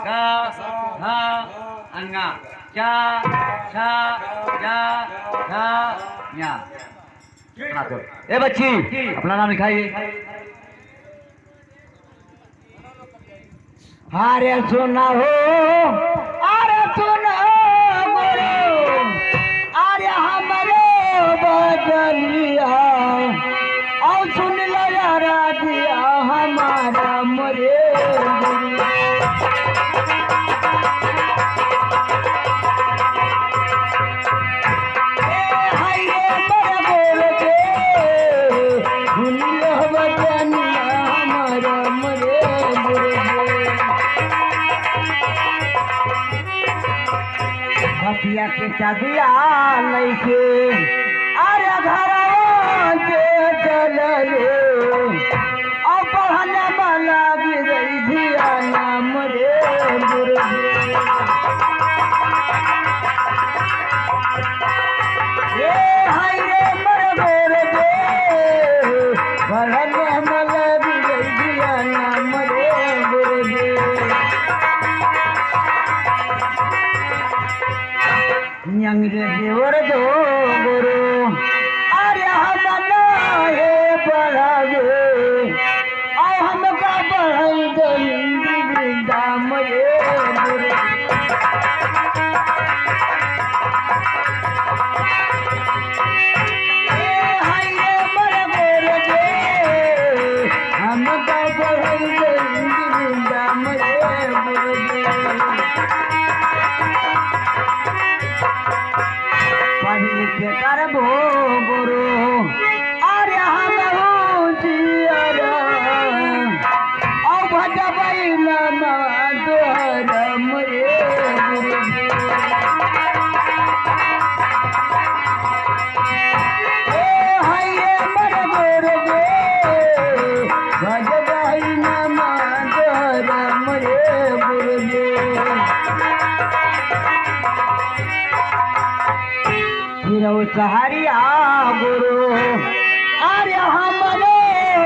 गा धा अंगा चा छा जा धा न्या। ए बच्ची अपना नाम लिखाइए। अरे सुना हो, अरे सुना गुरु, अरे हमारे बदलिया और सुन लो यारा दिया हमारा मोरे भपिया के चाबिया लैके अरे घरवा के चल रे और पढ़ने वाला गिरई धिया नाम रे ये हाय रे मर गोर गे पढ़ने वाला गिरई धिया नाम रे न्यांगरे देवर दो गुरु अरे हम हे पढ़ावे और हमका पढ़ाई दे वृंदाम रे गुरु हाय रे मर गोर गे हमका पढ़ाई दे वृंदाम रे गुरु पढ़ के करबो गुरु अरे हम जियरा और भजबै नमा तोहर मोरे गुरु ए हाय रे मर गोर गे भजबै नमा तोहर मोरे गुरु फिरौ सहारिया गुरु अरे हमरे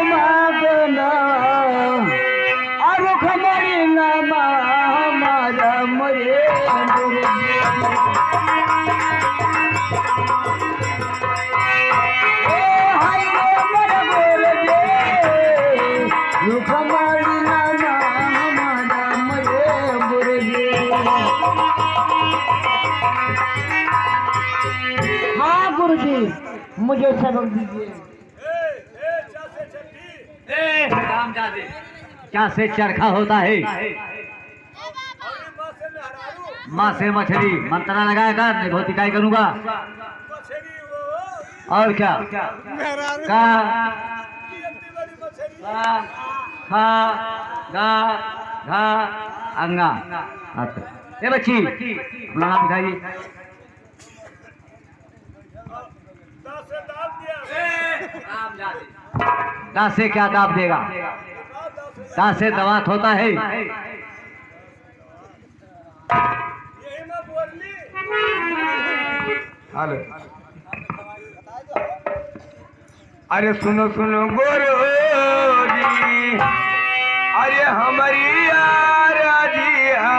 मगना और खमरी नमा हमारा मोरे गुरु ए हाय रे मर गोर गे खमरी नमा हमारा मोरे गुरु हाँ गुरु जी मुझे सबक दीजिए। राम जादे क्या से चरखा होता है माँ से मछली मंत्रा लगाएगा धोती काय करूंगा और क्या का खा गा घा अंगा। अच्छा ये बच्ची अपना नाम दिखाइए। दा से क्या दाब देगा दा से दवात होता है। हेलो अरे सुनो सुनो गुरु जी अरे हमारी राजिया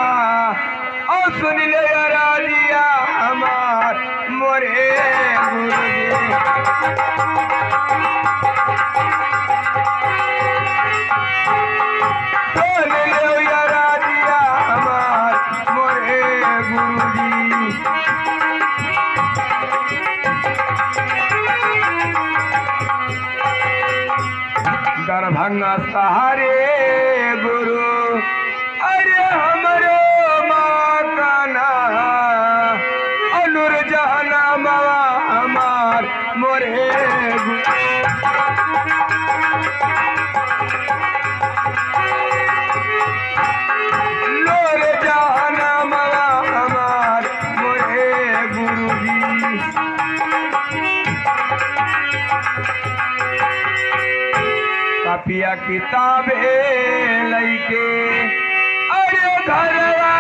और सुन ले राजिया हमार मोरे गुरु दरभंगा सहारे गुरु अरे हमरो माकाना अनुर जहाना मावा हमार मोरे लोर जहाना मावा हमार मोरे गुरुजी कापिया किताबे लैके अरे घरवा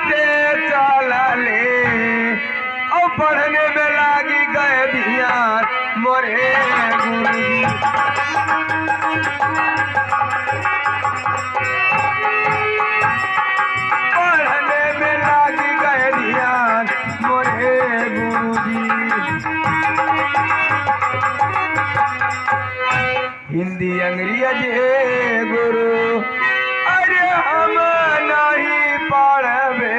से चला ले और पढ़ने में लागी गए धियान मोरे गुरुजी जे गुरु अरे हम नहीं पढ़बे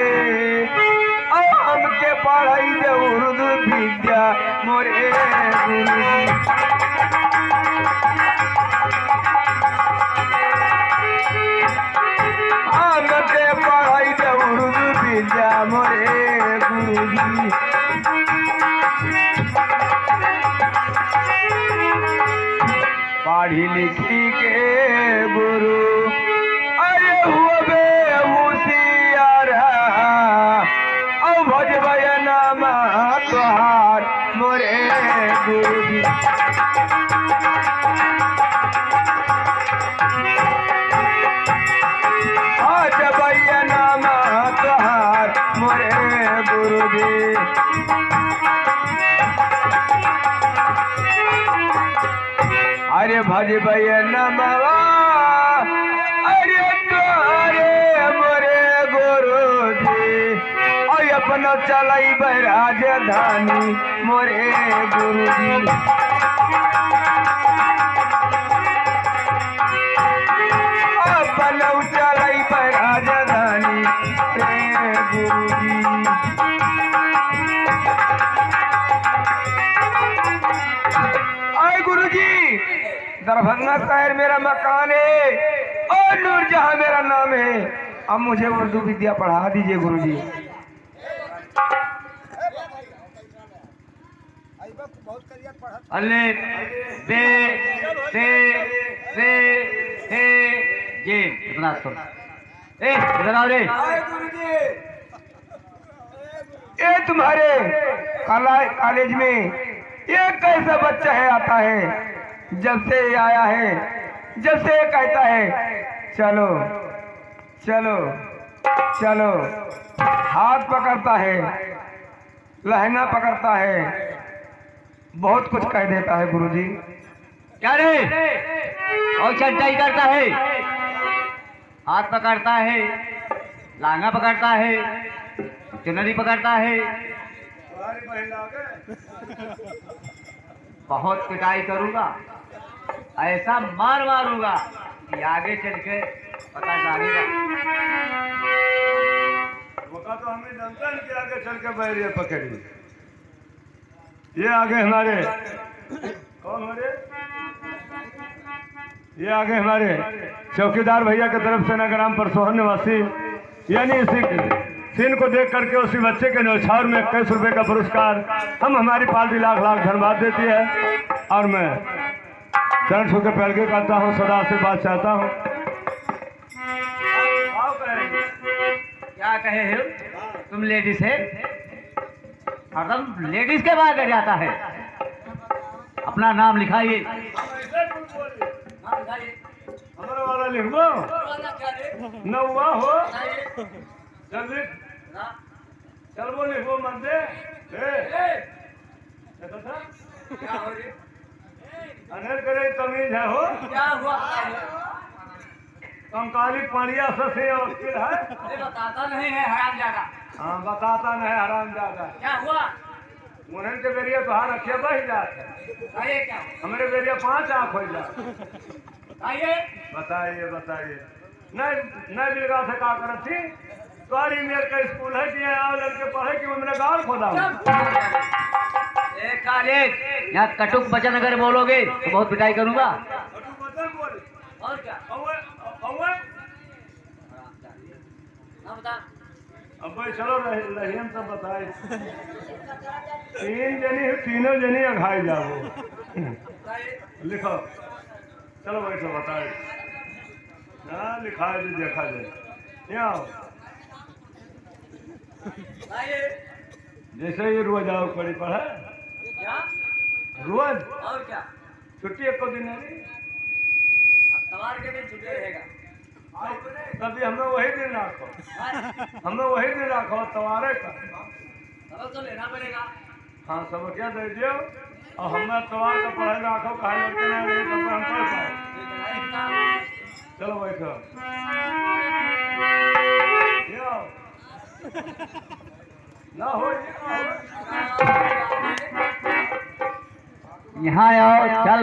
हमके पढ़ाई दे उर्दू विद्या मोरे गुरुजी हमके पढ़ाई दे उर्दू विद्या मोरे गुरुजी पढ़ी लिखी के गुरु अरे हुए होशियार औ भजबय नाम तोहार मोरे गुरुजी भजबय नाम तोहार मोरे गुरुजी अरे भजबय नमवा अरे तोरे मोरे गुरुजी और अपना चलाई राजधानी मोरे गुरुजी अपना चलाई राजधानी रे गुरुजी आए गुरुजी दरभंगा शहर मेरा मकान है और नूरजहां मेरा नाम है अब मुझे उर्दू विद्या पढ़ा दीजिए गुरुजी अल्ले बे से जे इतना सुन ए इधर आओ रे ये तुम्हारे कॉलेज में ये कैसा बच्चा है आता है जब से ये आया है जब से ये कहता है चलो चलो चलो हाथ पकड़ता है लहंगा पकड़ता है बहुत कुछ कह देता है गुरुजी क्या रे और चटाई करता है हाथ पकड़ता है लांगा पकड़ता है चुनरी पकड़ता है बहुत पिटाई करूंगा ऐसा मार मारूंगा कि आगे चल के पता चलेगा मौका तो हमें जानता है कि आगे चल के बैरिया पकड़ी ये आगे हमारे कौन हो रहे ये आगे हमारे चौकीदार भैया की तरफ से नगराम परसोहन निवासी यानी इसी सीन को देख करके उसी बच्चे के न्यौछावर में 21 रुपए का पुरस्कार हम हमारी पार्टी लाख लाख धन्यवाद देती है और मैं चरण छू के पैलगे करता हूँ सदा आशीर्वाद चाहता हूँ क्या कहे हो तुम लेडीज है हरदम लेडीज के बाहर जाता है अपना नाम लिखाइए हमारा वाला लिखो न हुआ हो जल्दी चल वो लिखो मत दे अनर करे तमीज है हो क्या हुआ? कंकाली पानिया से वकील है बताता नहीं है हरामजादा। हाँ बताता नहीं हरामजादा क्या हुआ? मुनन के बेरिया तो हार रखे बह जाते बताइए क्या? हमारे बेरिया 5 आँख हो जाते बताइए। बताइए बताइए नहीं नहीं बिलगा से का करत थी तुम्हारी मेर का स्कूल है कि यहाँ लड़के पढ़े कि मैंने गाल खोदा यहाँ कटुक बचन अगर बोलोगे तो बहुत पिटाई करूंगा। और क्या? ना बता। अब भाई चलो रहीम सब बताए 3 जनी तीनों जनी अघाई जाओ लिखो चलो भाई सब बताए हाँ लिखा है जो देखा जाए यहाँ आओ। बताइए। जैसे ही रोज आओ पड़ी पढ़े क्या? रोज और क्या? छुट्टी एक दिन है अब सवार के दिन छुट्टी रहेगा। तभी हमें वही दिन रखो हमें वही दिन रखो सवारे का सबक तो लेना पड़ेगा। हाँ सब क्या दे दियो और हमें सवार का पढ़ाई रखो कहा लड़के ना रहे तब हम पढ़ पाए चलो बैठो ना हो यहाँ आओ चल।